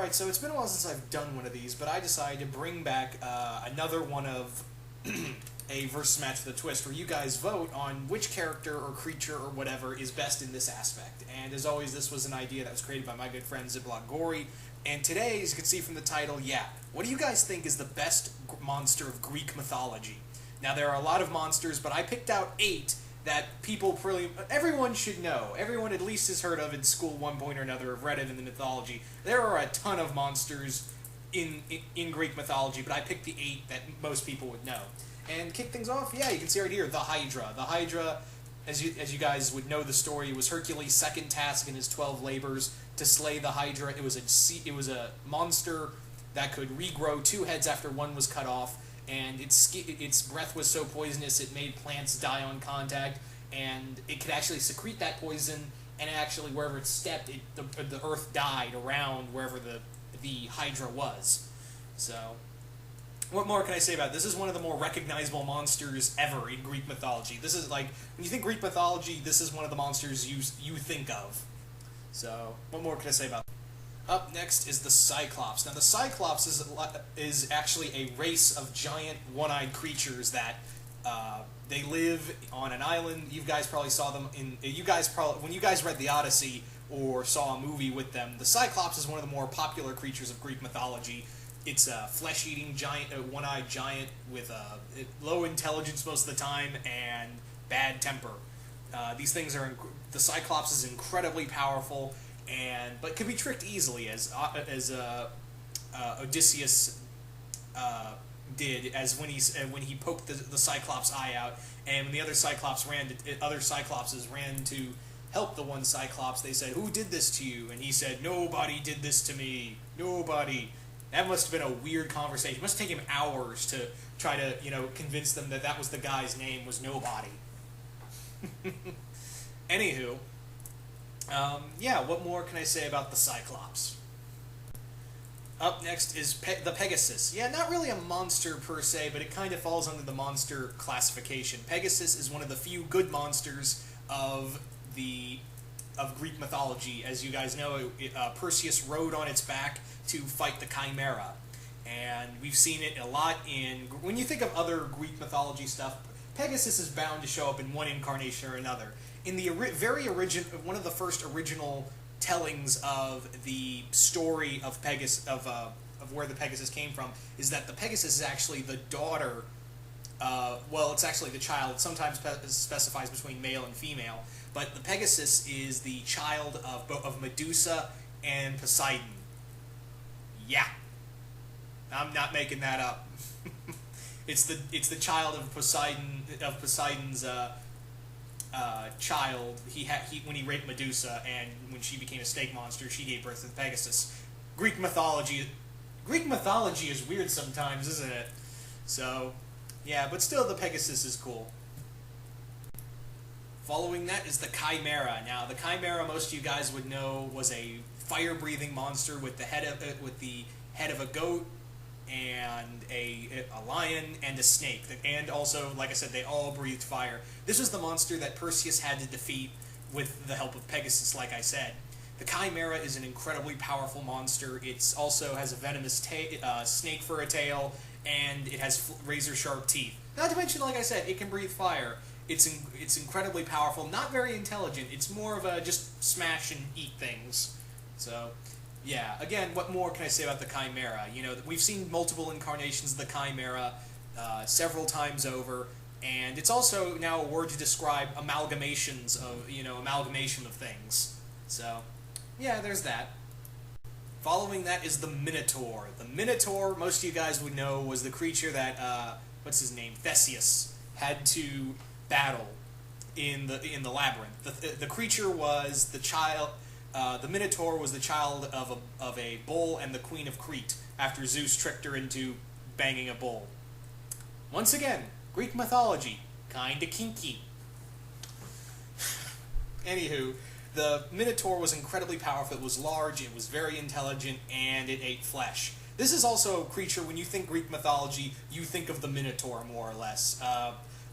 Alright, so it's been a while since I've done one of these, but I decided to bring back another one of a versus match with a twist, where you guys vote on which character or creature or whatever is best in this aspect. And as always, this was an idea that was created by my good friend Ziploc Gory. And today, as you can see from the title, what do you guys think is the best monster of Greek mythology? Now, there are a lot of monsters, but I picked out 8 that everyone should know. Everyone at least has heard of in school at one point or another, have read it in the mythology. There are a ton of monsters in Greek mythology, but I picked the 8 that most people would know. And kick things off, you can see right here, the Hydra. The Hydra, as you guys would know the story, was Hercules' second task in his 12 labors to slay the Hydra. It was a monster that could regrow 2 heads after one was cut off, and its breath was so poisonous it made plants die on contact, and it could actually secrete that poison, and actually wherever it stepped, the earth died around wherever the Hydra was. So, what more can I say about it? This is one of the more recognizable monsters ever in Greek mythology. This is like, when you think Greek mythology, this is one of the monsters you think of. So, what more can I say about it? Up next is the Cyclops. Now, the Cyclops is actually a race of giant one-eyed creatures that they live on an island. You guys probably saw them when you guys read the Odyssey or saw a movie with them. The Cyclops is one of the more popular creatures of Greek mythology. It's a flesh-eating giant, one-eyed giant with low intelligence most of the time and bad temper. The Cyclops is incredibly powerful, but can be tricked easily, as Odysseus did, as when he poked the Cyclops' eye out, and when the other Cyclopses ran to help the one Cyclops, they said, "Who did this to you?" And he said, "Nobody did this to me. Nobody." That must have been a weird conversation. It must take him hours to try to, convince them that was the guy's name, was Nobody. Anywho, what more can I say about the Cyclops? Up next is the Pegasus. Yeah, not really a monster per se, but it kind of falls under the monster classification. Pegasus is one of the few good monsters of Greek mythology. As you guys know, Perseus rode on its back to fight the Chimera. And we've seen it a lot when you think of other Greek mythology stuff, Pegasus is bound to show up in one incarnation or another. In the one of the first original tellings of the story of Pegasus, of where the Pegasus came from, is that the Pegasus is actually the daughter. It's actually the child. It sometimes specifies between male and female, but the Pegasus is the child of Medusa and Poseidon. Yeah, I'm not making that up. It's the child of Poseidon's child. When he raped Medusa, and when she became a snake monster, she gave birth to the Pegasus. Greek mythology is weird sometimes, isn't it? So, yeah, but still, the Pegasus is cool. Following that is the Chimera. Now, the Chimera, most of you guys would know, was a fire-breathing monster with the head of a goat, and a lion, and a snake. And also, like I said, they all breathed fire. This was the monster that Perseus had to defeat with the help of Pegasus, like I said. The Chimera is an incredibly powerful monster. It also has a venomous snake for a tail, and it has razor-sharp teeth. Not to mention, like I said, it can breathe fire. It's incredibly powerful, not very intelligent. It's more of a just smash and eat things. So, yeah, again, what more can I say about the Chimera? We've seen multiple incarnations of the Chimera several times over, and it's also now a word to describe amalgamation of things. So, yeah, there's that. Following that is the Minotaur. The Minotaur, most of you guys would know, was the creature that, Theseus had to battle in the labyrinth. The creature was the child. The Minotaur was the child of a bull and the queen of Crete, after Zeus tricked her into banging a bull. Once again, Greek mythology, kinda kinky. Anywho, the Minotaur was incredibly powerful. It was large, it was very intelligent, and it ate flesh. This is also a creature, when you think Greek mythology, you think of the Minotaur, more or less.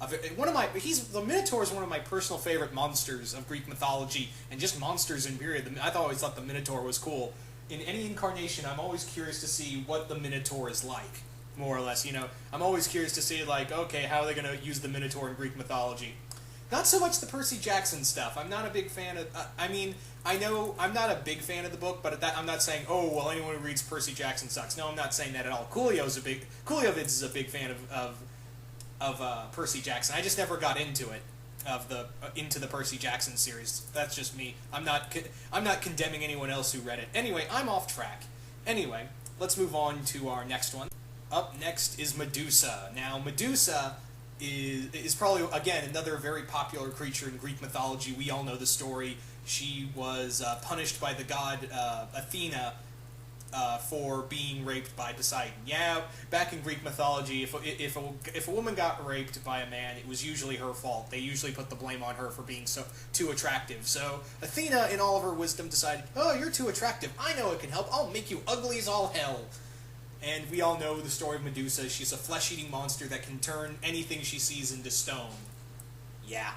The Minotaur is one of my personal favorite monsters of Greek mythology, and just monsters in period. I always thought the Minotaur was cool. in any incarnation, I'm always curious to see what the Minotaur is like, more or less. I'm always curious to see, like, okay, how are they going to use the Minotaur in Greek mythology? Not so much the Percy Jackson stuff. I'm not a big fan of. I know I'm not a big fan of the book, but I'm not saying, oh, well, anyone who reads Percy Jackson sucks. No, I'm not saying that at all. Cooliovids is a big fan of Percy Jackson. I just never got into it, into the Percy Jackson series. That's just me. I'm not condemning anyone else who read it. Anyway, I'm off track. Anyway, let's move on to our next one. Up next is Medusa. Now, Medusa is probably, again, another very popular creature in Greek mythology. We all know the story. She was punished by the god Athena for being raped by Poseidon. Yeah, back in Greek mythology, if a woman got raped by a man, it was usually her fault. They usually put the blame on her for being too attractive. So Athena, in all of her wisdom, decided, oh, you're too attractive. I know it can help. I'll make you ugly as all hell. And we all know the story of Medusa. She's a flesh-eating monster that can turn anything she sees into stone. Yeah.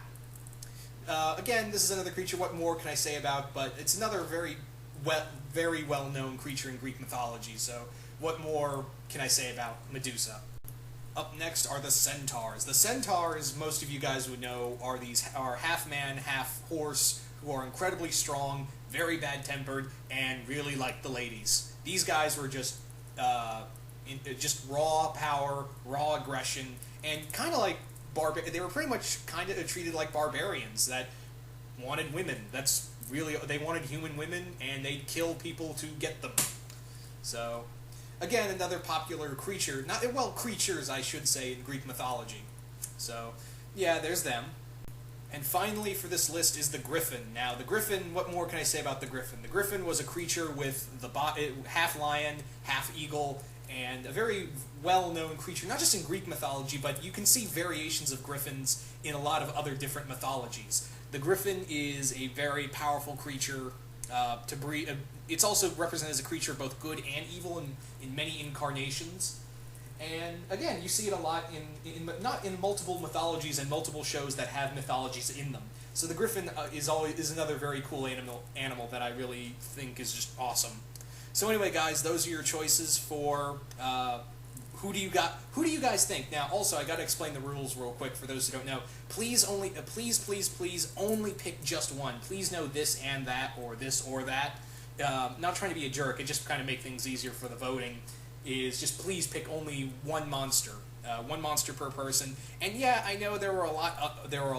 Again, this is another creature. What more can I say about? But it's another very well-known creature in Greek mythology. So what more can I say about Medusa? Up next are the Centaurs. The Centaurs, most of you guys would know, are half man, half horse, who are incredibly strong, very bad-tempered, and really like the ladies. These guys were just raw power, raw aggression, and kind of like they were pretty much kind of treated like barbarians that wanted women. They wanted human women, and they'd kill people to get them. So, again, another popular creature. Creatures, I should say, in Greek mythology. So, yeah, there's them. And finally for this list is the Griffin. Now, the Griffin, what more can I say about the Griffin? The Griffin was a creature with half lion, half eagle, and a very well-known creature, not just in Greek mythology, but you can see variations of griffins in a lot of other different mythologies. The Griffin is a very powerful creature to breed. It's also represented as a creature of both good and evil in many incarnations. And again, you see it a lot not in multiple mythologies and multiple shows that have mythologies in them. So the Griffin is another very cool animal that I really think is just awesome. So anyway, guys, those are your choices for who do you guys think? Now, also, I got to explain the rules real quick for those who don't know. Please only pick just one. Please know this and that, or this or that. Not trying to be a jerk. It just kind of make things easier for the voting. Is just please pick only one monster per person. And yeah, I know there were a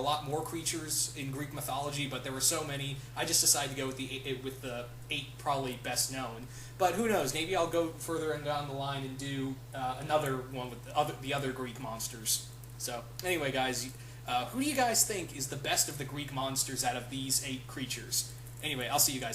lot more creatures in Greek mythology, but there were so many. I just decided to go with the 8 probably best known. But who knows? Maybe I'll go further down the line and do another one with the other Greek monsters. So anyway, guys, who do you guys think is the best of the Greek monsters out of these 8 creatures? Anyway, I'll see you guys.